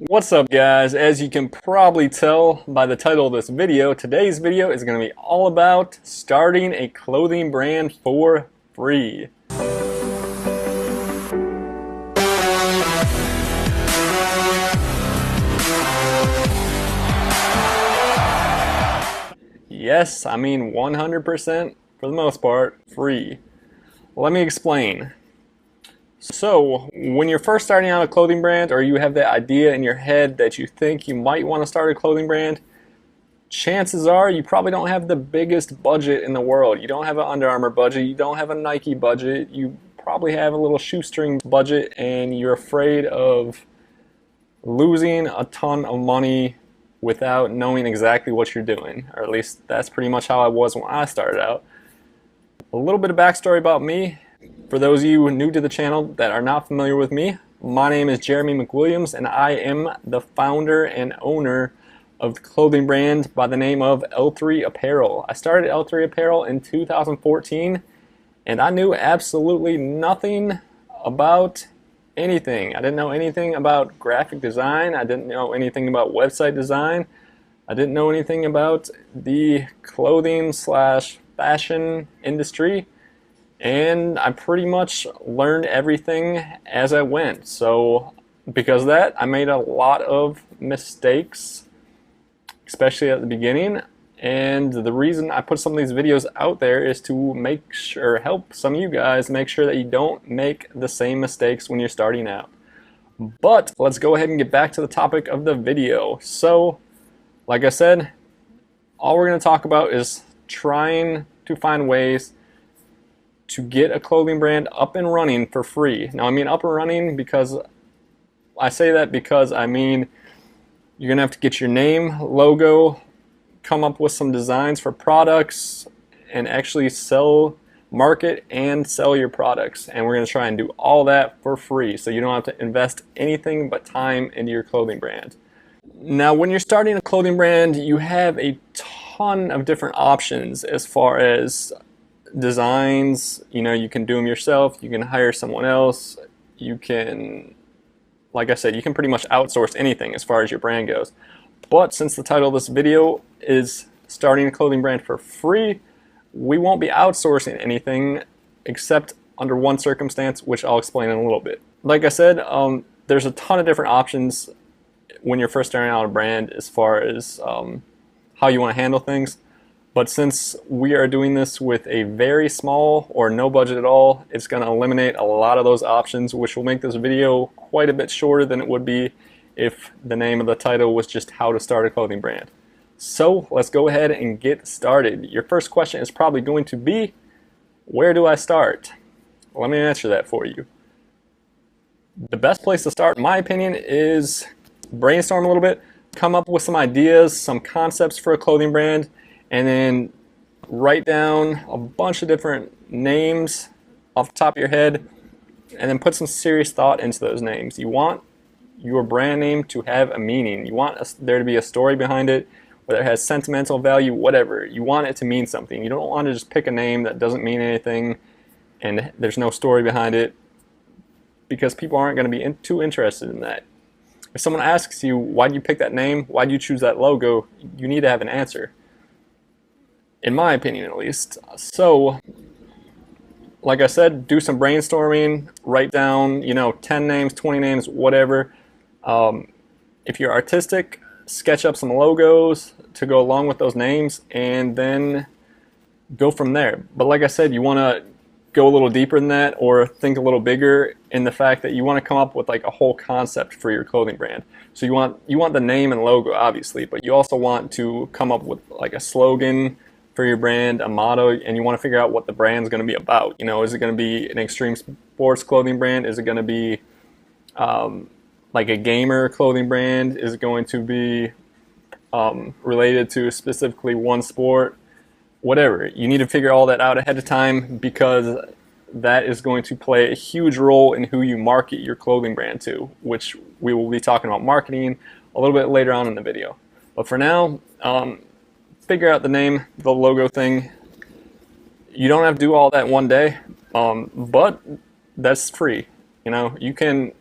What's up, guys? As you can probably tell by the title of this video, today's video is going to be all about starting a clothing brand for free. Yes, I mean 100% for the most part free. Let me explain. So, when you're first starting out a clothing brand, or you have that idea in your head that you think you might want to start a clothing brand, chances are you probably don't have the biggest budget in the world. You don't have an Under Armour budget, you don't have a Nike budget, you probably have a little shoestring budget, and you're afraid of losing a ton of money without knowing exactly what you're doing. Or at least that's pretty much how I was when I started out. A little bit of backstory about me. For those of you new to the channel that are not familiar with me, my name is Jeremy McWilliams, and I am the founder and owner of the clothing brand by the name of L3 Apparel. I started L3 Apparel in 2014, and I knew absolutely nothing about anything. I didn't know anything about graphic design. I didn't know anything about website design. I didn't know anything about the clothing slash fashion industry. And I pretty much learned everything as I went. So because of that, I made a lot of mistakes, especially at the beginning. And the reason I put some of these videos out there is to make sure, help some of you guys make sure that you don't make the same mistakes when you're starting out. But let's go ahead and get back to the topic of the video. So, like I said, all we're going to talk about is trying to find ways to get a clothing brand up and running for free. Now, I mean up and running because I say that because I mean you're gonna have to get your name, logo, come up with some designs for products, and actually market and sell your products. And we're gonna try and do all that for free, so you don't have to invest anything but time into your clothing brand. Now, when you're starting a clothing brand, you have a ton of different options as far as designs. You know, you can do them yourself, you can hire someone else, you can, like I said, you can pretty much outsource anything as far as your brand goes. But since the title of this video is starting a clothing brand for free, we won't be outsourcing anything except under one circumstance, which I'll explain in a little bit. Like I said, there's a ton of different options when you're first starting out a brand as far as how you want to handle things. But since we are doing this with a very small or no budget at all, it's going to eliminate a lot of those options, which will make this video quite a bit shorter than it would be if the name of the title was just how to start a clothing brand. So let's go ahead and get started. Your first question is probably going to be, where do I start? Let me answer that for you. The best place to start, in my opinion, is brainstorm a little bit, come up with some ideas, some concepts for a clothing brand, and then write down a bunch of different names off the top of your head, and then put some serious thought into those names. You want your brand name to have a meaning. You want there to be a story behind it, whether it has sentimental value, whatever. You want it to mean something. You don't want to just pick a name that doesn't mean anything and there's no story behind it, because people aren't going to be too interested in that. If someone asks you, why did you pick that name? Why did you choose that logo? You need to have an answer. In my opinion, at least. So, like I said, do some brainstorming, write down, 10 names, 20 names, whatever. If you're artistic, sketch up some logos to go along with those names, and then go from there. But like I said, you want to go a little deeper than that, or think a little bigger in the fact that you want to come up with like a whole concept for your clothing brand. So you want the name and logo, obviously, but you also want to come up with like a slogan for your brand, a motto, and you want to figure out what the brand's going to be about. Is it going to be an extreme sports clothing brand? Is it going to be like a gamer clothing brand? Is it going to be related to specifically one sport? Whatever. You need to figure all that out ahead of time, because that is going to play a huge role in who you market your clothing brand to, which we will be talking about marketing a little bit later on in the video. But for now, figure out the name, the logo thing. You don't have to do all that one day, but that's free. You can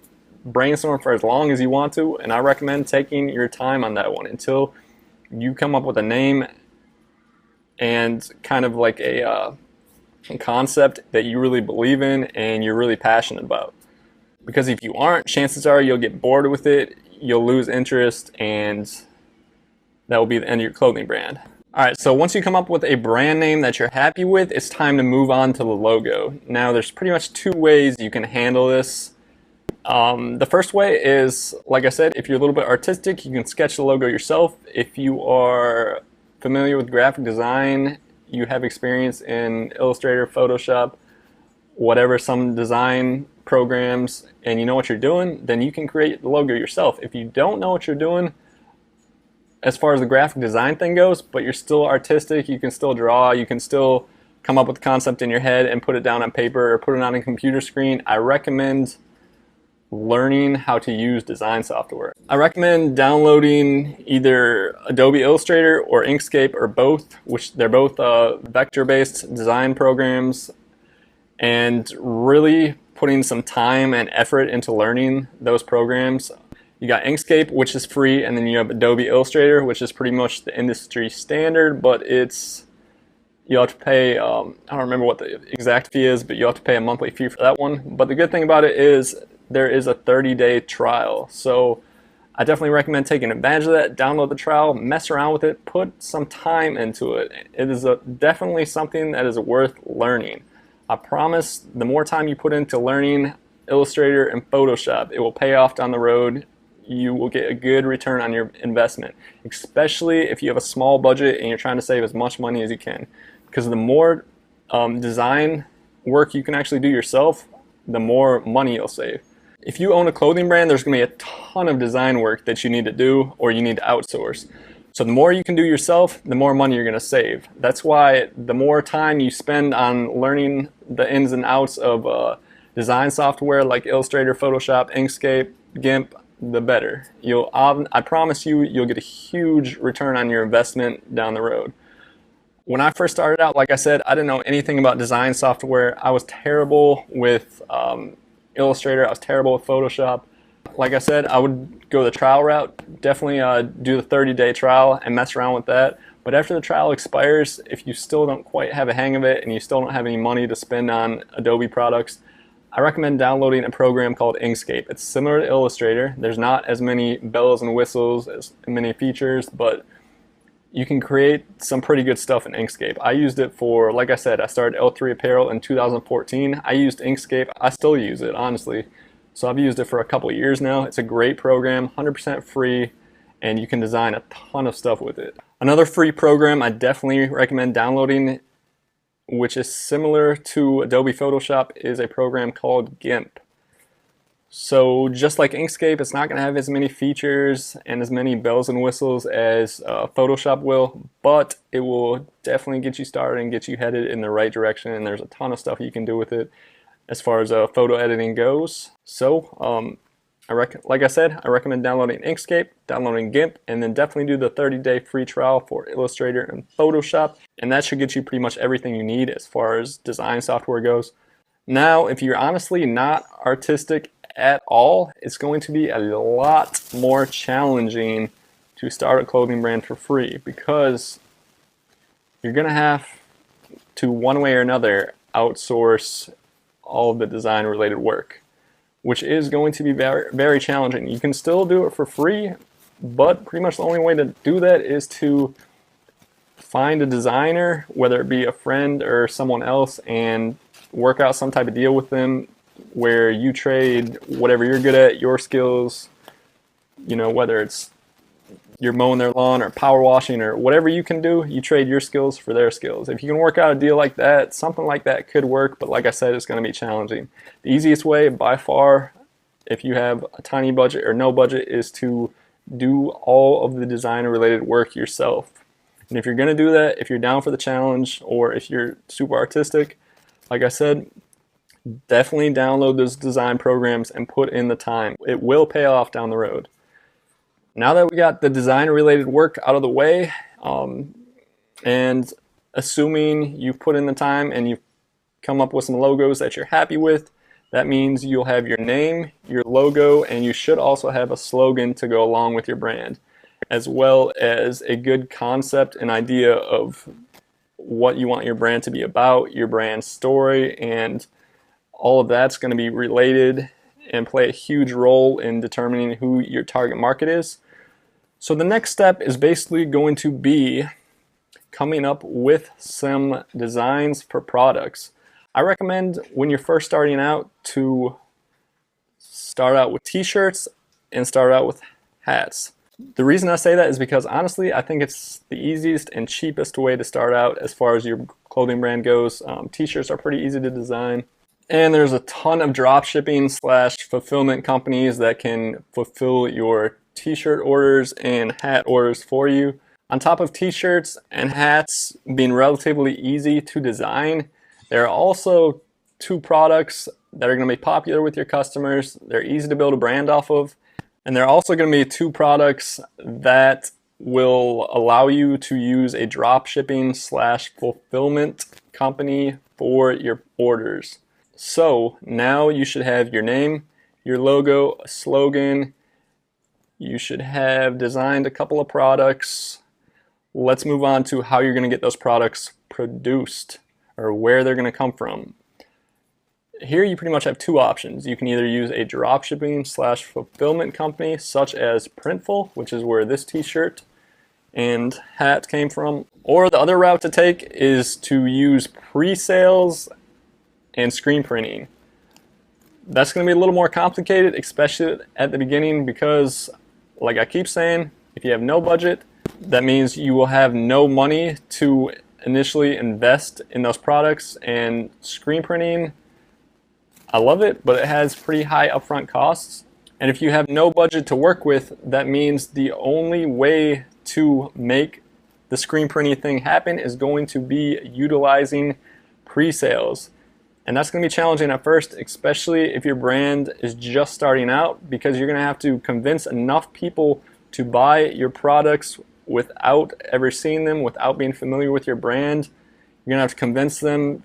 brainstorm for as long as you want to, and I recommend taking your time on that one until you come up with a name and kind of like a concept that you really believe in and you're really passionate about. Because if you aren't, chances are you'll get bored with it, you'll lose interest, and that will be the end of your clothing brand. All right, so once you come up with a brand name that you're happy with, it's time to move on to the logo. Now, there's pretty much two ways you can handle this. The first way is, like I said, if you're a little bit artistic, you can sketch the logo yourself. If you are familiar with graphic design, you have experience in Illustrator, Photoshop, whatever, some design programs, and you know what you're doing, then you can create the logo yourself. If you don't know what you're doing, as far as the graphic design thing goes, but you're still artistic, you can still draw, you can still come up with the concept in your head and put it down on paper or put it on a computer screen, I recommend learning how to use design software. I recommend downloading either Adobe Illustrator or Inkscape or both, which they're both vector-based design programs, and really putting some time and effort into learning those programs. You got Inkscape, which is free, and then you have Adobe Illustrator, which is pretty much the industry standard, but you have to pay, I don't remember what the exact fee is, but you have to pay a monthly fee for that one. But the good thing about it is there is a 30-day trial. So I definitely recommend taking advantage of that. Download the trial, mess around with it, put some time into it. It is definitely something that is worth learning. I promise the more time you put into learning Illustrator and Photoshop, it will pay off down the road. You will get a good return on your investment, especially if you have a small budget and you're trying to save as much money as you can. Because the more design work you can actually do yourself, the more money you'll save. If you own a clothing brand, there's going to be a ton of design work that you need to do or you need to outsource. So the more you can do yourself, the more money you're going to save. That's why the more time you spend on learning the ins and outs of design software like Illustrator, Photoshop, Inkscape, GIMP, the better. I promise you, you'll get a huge return on your investment down the road. When I first started out, like I said, I didn't know anything about design software. I was terrible with Illustrator. I was terrible with Photoshop. Like I said, I would go the trial route. Definitely do the 30-day trial and mess around with that. But after the trial expires, if you still don't quite have a hang of it and you still don't have any money to spend on Adobe products, I recommend downloading a program called Inkscape. It's similar to Illustrator. There's not as many bells and whistles, as many features, but you can create some pretty good stuff in Inkscape. I used it for, like I said, I started L3 Apparel in 2014. I used Inkscape. I still use it, honestly. So I've used it for a couple of years now. It's a great program, 100% free, and you can design a ton of stuff with it. Another free program I definitely recommend downloading, which is similar to Adobe Photoshop, is a program called GIMP. So just like Inkscape, it's not going to have as many features and as many bells and whistles as Photoshop will, but it will definitely get you started and get you headed in the right direction, and there's a ton of stuff you can do with it as far as photo editing goes. So like I said, I recommend downloading Inkscape, downloading GIMP, and then definitely do the 30-day free trial for Illustrator and Photoshop, and that should get you pretty much everything you need as far as design software goes. Now, if you're honestly not artistic at all, it's going to be a lot more challenging to start a clothing brand for free, because you're going to have to, one way or another, outsource all of the design related work, which is going to be very, very challenging. You can still do it for free, but pretty much the only way to do that is to find a designer, whether it be a friend or someone else, and work out some type of deal with them where you trade whatever you're good at, your skills, you know, whether it's you're mowing their lawn or power washing or whatever you can do, you trade your skills for their skills. If you can work out a deal like that, something like that could work, but like I said, it's going to be challenging. The easiest way by far, if you have a tiny budget or no budget, is to do all of the design related work yourself. And if you're going to do that, if you're down for the challenge, or if you're super artistic, like I said, definitely download those design programs and put in the time. It will pay off down the road. Now that we got the design related work out of the way, and assuming you've put in the time and you've come up with some logos that you're happy with, That means you'll have your name, your logo, and you should also have a slogan to go along with your brand, as well as a good concept and idea of what you want your brand to be about, your brand story, and all of that's going to be related and play a huge role in determining who your target market is. So the next step is basically going to be coming up with some designs for products. I recommend when you're first starting out to start out with t-shirts and start out with hats. The reason I say that is because honestly, I think it's the easiest and cheapest way to start out as far as your clothing brand goes. T-shirts are pretty easy to design. And there's a ton of drop shipping / fulfillment companies that can fulfill your t-shirt orders and hat orders for you. On top of t-shirts and hats being relatively easy to design, there are also two products that are going to be popular with your customers. They're easy to build a brand off of. And there are also going to be two products that will allow you to use a drop shipping / fulfillment company for your orders. So now you should have your name, your logo, a slogan. You should have designed a couple of products. Let's move on to how you're going to get those products produced or where they're going to come from. Here you pretty much have two options. You can either use a dropshipping / fulfillment company such as Printful, which is where this t-shirt and hat came from, or the other route to take is to use pre-sales and screen printing. That's going to be a little more complicated, especially at the beginning, because like I keep saying, if you have no budget, that means you will have no money to initially invest in those products. And screen printing, I love it, but it has pretty high upfront costs. And if you have no budget to work with, that means the only way to make the screen printing thing happen is going to be utilizing pre-sales. And that's going to be challenging at first, especially if your brand is just starting out, because you're going to have to convince enough people to buy your products without ever seeing them, without being familiar with your brand. You're going to have to convince them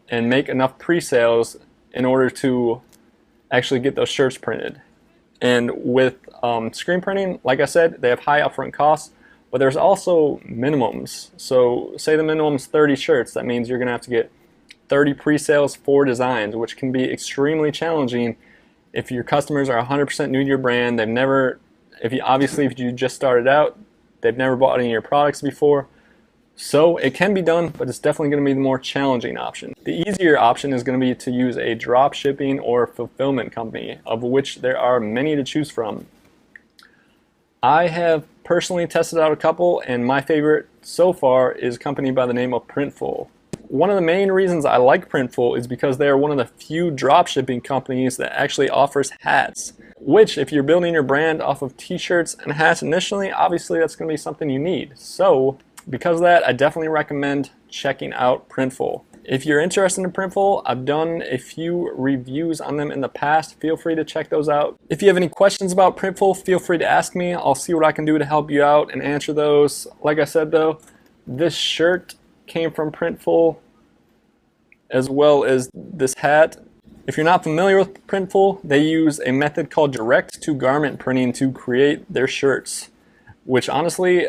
and make enough pre-sales in order to actually get those shirts printed. And with screen printing, like I said, they have high upfront costs, but there's also minimums. So say the minimum is 30 shirts. That means you're going to have to get 30 pre-sales for designs, which can be extremely challenging if your customers are 100% new to your brand. They've never, if you just started out, they've never bought any of your products before. So it can be done, but it's definitely going to be the more challenging option. The easier option is going to be to use a drop shipping or fulfillment company, of which there are many to choose from. I have personally tested out a couple, and my favorite so far is a company by the name of Printful. One of the main reasons I like Printful is because they are one of the few drop shipping companies that actually offers hats, which if you're building your brand off of t-shirts and hats initially, obviously that's going to be something you need. So because of that, I definitely recommend checking out Printful. If you're interested in Printful, I've done a few reviews on them in the past. Feel free to check those out. If you have any questions about Printful, feel free to ask me. I'll see what I can do to help you out and answer those. Like I said though, this shirt came from Printful, as well as this hat. If you're not familiar with Printful, they use a method called direct-to-garment printing to create their shirts, which honestly,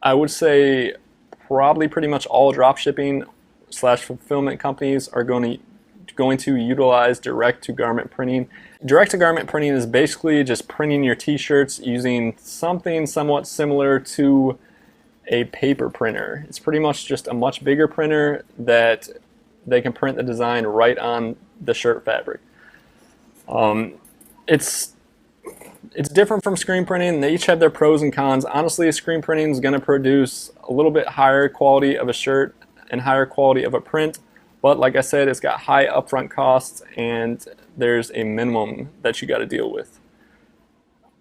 I would say probably pretty much all drop shipping / fulfillment companies are going to utilize direct-to-garment printing. Direct-to-garment printing is basically just printing your t-shirts using something somewhat similar to a paper printer. It's pretty much just a much bigger printer that they can print the design right on the shirt fabric. It's different from screen printing. They each have their pros and cons. Honestly, screen printing is going to produce a little bit higher quality of a shirt and higher quality of a print, but like I said, it's got high upfront costs and there's a minimum that you got to deal with,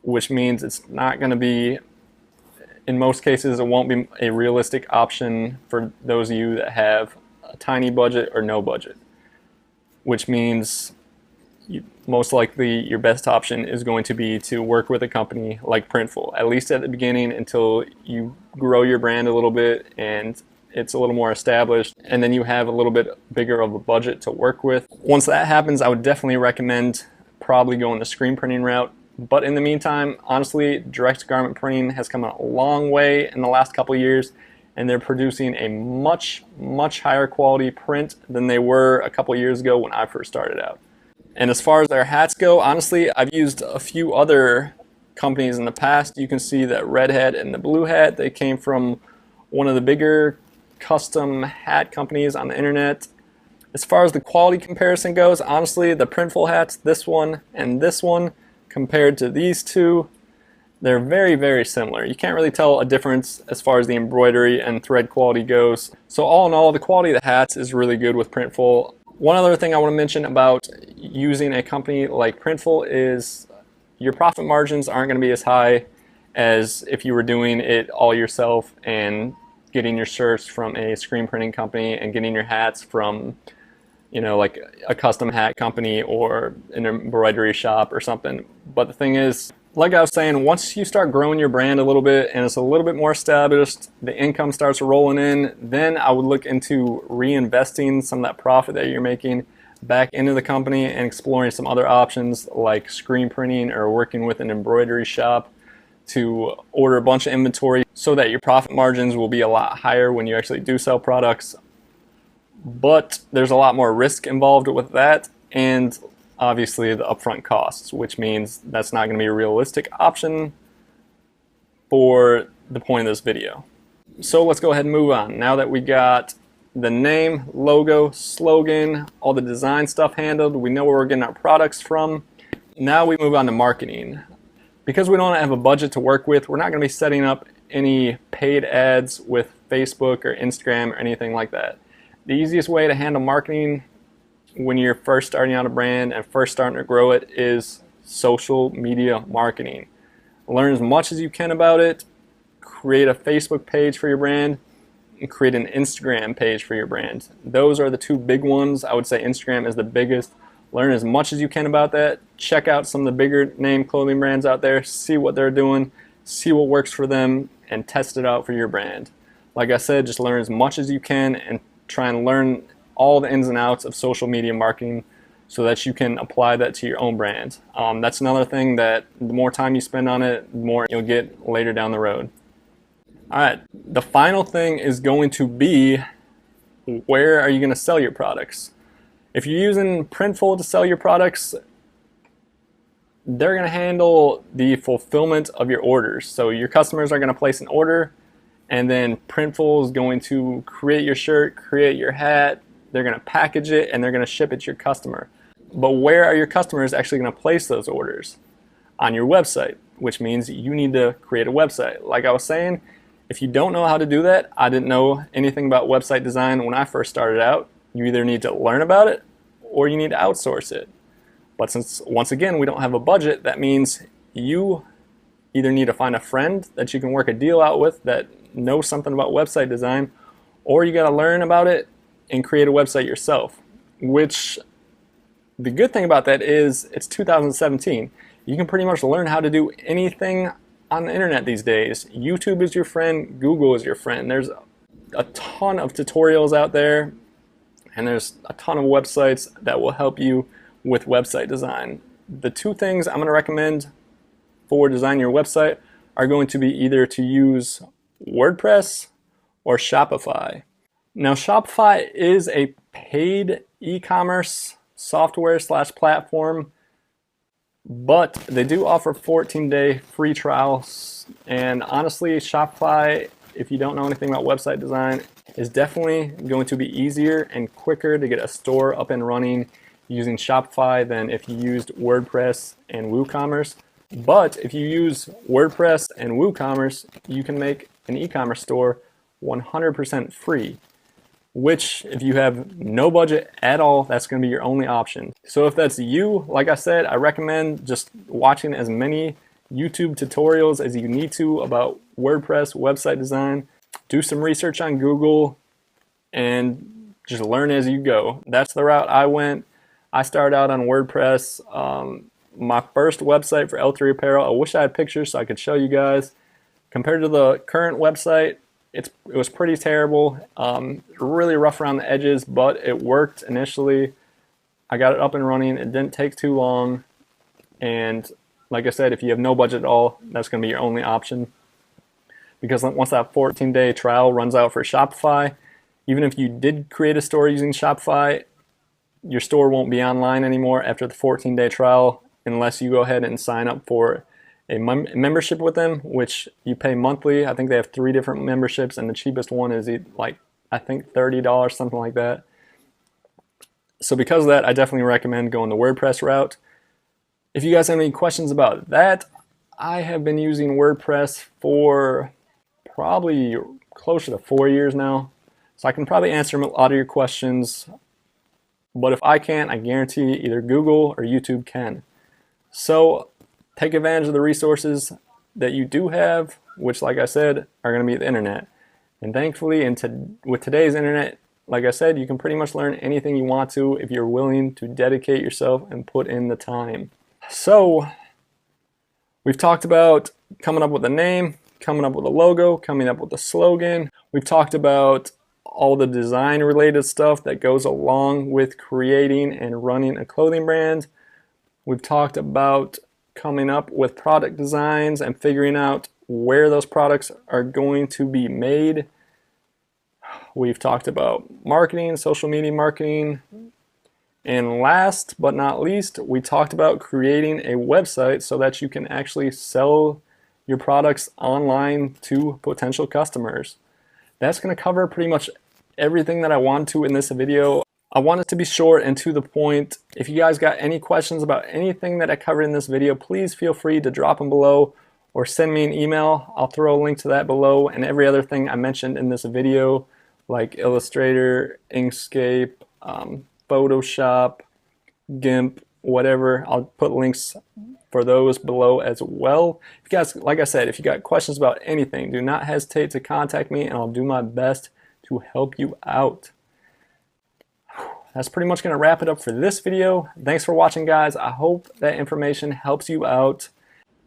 which means it's not going to be, in most cases, it won't be a realistic option for those of you that have a tiny budget or no budget, which means most likely your best option is going to be to work with a company like Printful, at least at the beginning until you grow your brand a little bit and it's a little more established, and then you have a little bit bigger of a budget to work with. Once that happens, I would definitely recommend probably going the screen printing route. But in the meantime, honestly, direct garment printing has come a long way in the last couple of years, and they're producing a much higher quality print than they were a couple of years ago when I first started out. And as far as their hats go, honestly, I've used a few other companies in the past. You can see that red hat and the blue hat, they came from one of the bigger custom hat companies on the internet. As far as the quality comparison goes, honestly, the Printful hats, this one and this one, compared to these two, they're very similar. You can't really tell a difference as far as the embroidery and thread quality goes. So all in all, the quality of the hats is really good with Printful. One other thing I want to mention about using a company like Printful is your profit margins aren't going to be as high as if you were doing it all yourself and getting your shirts from a screen printing company and getting your hats from, you know, like a custom hat company or an embroidery shop or something. But the thing is, like I was saying, once you start growing your brand a little bit and it's a little bit more established, the income starts rolling in, then I would look into reinvesting some of that profit that you're making back into the company and exploring some other options like screen printing or working with an embroidery shop to order a bunch of inventory so that your profit margins will be a lot higher when you actually do sell products. But there's a lot more risk involved with that, and obviously the upfront costs, which means that's not going to be a realistic option for the point of this video. So let's go ahead and move on. Now that we got the name, logo, slogan, all the design stuff handled, we know where we're getting our products from. Now we move on to marketing. Because we don't have a budget to work with, we're not going to be setting up any paid ads with Facebook or Instagram or anything like that. The easiest way to handle marketing when you're first starting out a brand and first starting to grow it is social media marketing. Learn as much as you can about it, create a Facebook page for your brand, and create an Instagram page for your brand. Those are the two big ones. I would say Instagram is the biggest. Learn as much as you can about that. Check out some of the bigger name clothing brands out there, see what they're doing, see what works for them, and test it out for your brand. Like I said, just learn as much as you can and try and learn all the ins and outs of social media marketing so that you can apply that to your own brand. That's another thing that the more time you spend on it, the more you'll get later down the road. Alright, the final thing is going to be, where are you going to sell your products? If you're using Printful to sell your products, they're going to handle the fulfillment of your orders. So your customers are going to place an order, and then Printful is going to create your shirt, create your hat, they're going to package it, and they're going to ship it to your customer. But where are your customers actually going to place those orders? On your website, which means you need to create a website. Like I was saying, if you don't know how to do that, I didn't know anything about website design when I first started out. You either need to learn about it or you need to outsource it. But since, once again, we don't have a budget, that means you either need to find a friend that you can work a deal out with that knows something about website design, or you got to learn about it and create a website yourself. Which, the good thing about that is it's 2017. You can pretty much learn how to do anything on the internet these days. YouTube is your friend, Google is your friend. There's a ton of tutorials out there, and there's a ton of websites that will help you with website design. The two things I'm going to recommend for designing your website are going to be either to use WordPress or Shopify. Now, Shopify is a paid e-commerce software / platform, but they do offer 14-day free trials. And honestly, Shopify, if you don't know anything about website design, is definitely going to be easier and quicker to get a store up and running using Shopify than if you used WordPress and WooCommerce. But if you use WordPress and WooCommerce, you can make an e-commerce store 100% free, which if you have no budget at all, that's going to be your only option. So if that's you, like I said, I recommend just watching as many YouTube tutorials as you need to about WordPress website design. Do some research on Google and just learn as you go. That's the route I went. I started out on WordPress. My first website for L3 Apparel, I wish I had pictures so I could show you guys. Compared to the current website, it was pretty terrible, really rough around the edges, but it worked initially. I got it up and running. It didn't take too long. And like I said, if you have no budget at all, that's going to be your only option. Because once that 14-day trial runs out for Shopify, even if you did create a store using Shopify, your store won't be online anymore after the 14-day trial unless you go ahead and sign up for a membership with them, which you pay monthly. I think they have 3 different memberships, and the cheapest one is like, I think $30, something like that. So because of that, I definitely recommend going the WordPress route. If you guys have any questions about that, I have been using WordPress for probably closer to 4 years now. So I can probably answer a lot of your questions. But if I can't, I guarantee either Google or YouTube can. So take advantage of the resources that you do have, which, like I said, are going to be the internet. And thankfully, with today's internet, like I said, you can pretty much learn anything you want to if you're willing to dedicate yourself and put in the time. So we've talked about coming up with a name, coming up with a logo, coming up with a slogan. We've talked about all the design related stuff that goes along with creating and running a clothing brand. We've talked about coming up with product designs and figuring out where those products are going to be made. We've talked about marketing, social media marketing. And last but not least, we talked about creating a website so that you can actually sell your products online to potential customers. That's going to cover pretty much everything that I want to in this video. I want it to be short and to the point. If you guys got any questions about anything that I covered in this video, please feel free to drop them below or send me an email. I'll throw a link to that below, and every other thing I mentioned in this video, like Illustrator, Inkscape, Photoshop, GIMP, whatever. I'll put links for those below as well. If you guys, like I said, if you got questions about anything, do not hesitate to contact me, and I'll do my best to help you out. That's pretty much going to wrap it up for this video. Thanks for watching, guys. I hope that information helps you out.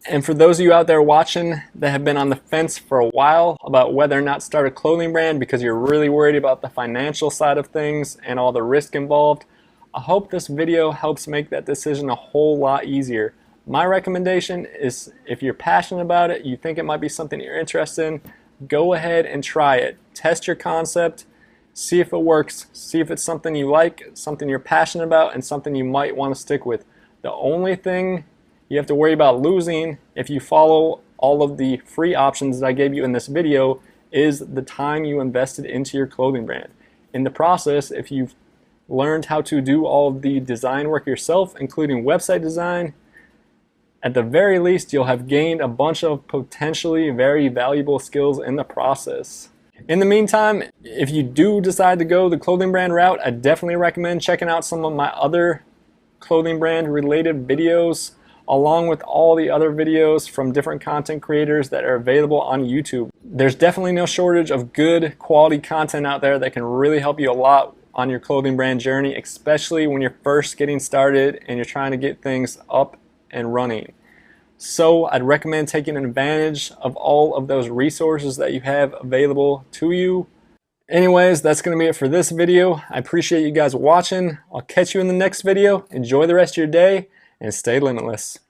And for those of you out there watching that have been on the fence for a while about whether or not start a clothing brand because you're really worried about the financial side of things and all the risk involved, I hope this video helps make that decision a whole lot easier. My recommendation is, if you're passionate about it, you think it might be something you're interested in, go ahead and try it. Test your concept, see if it works, see if it's something you like, something you're passionate about, and something you might want to stick with. The only thing you have to worry about losing if you follow all of the free options that I gave you in this video is the time you invested into your clothing brand. In the process, if you've learned how to do all of the design work yourself, including website design, at the very least, you'll have gained a bunch of potentially very valuable skills in the process. In the meantime, if you do decide to go the clothing brand route, I definitely recommend checking out some of my other clothing brand related videos, along with all the other videos from different content creators that are available on YouTube. There's definitely no shortage of good quality content out there that can really help you a lot on your clothing brand journey, especially when you're first getting started and you're trying to get things up and running. So I'd recommend taking advantage of all of those resources that you have available to you. Anyways, that's going to be it for this video. I appreciate you guys watching. I'll catch you in the next video. Enjoy the rest of your day and stay limitless.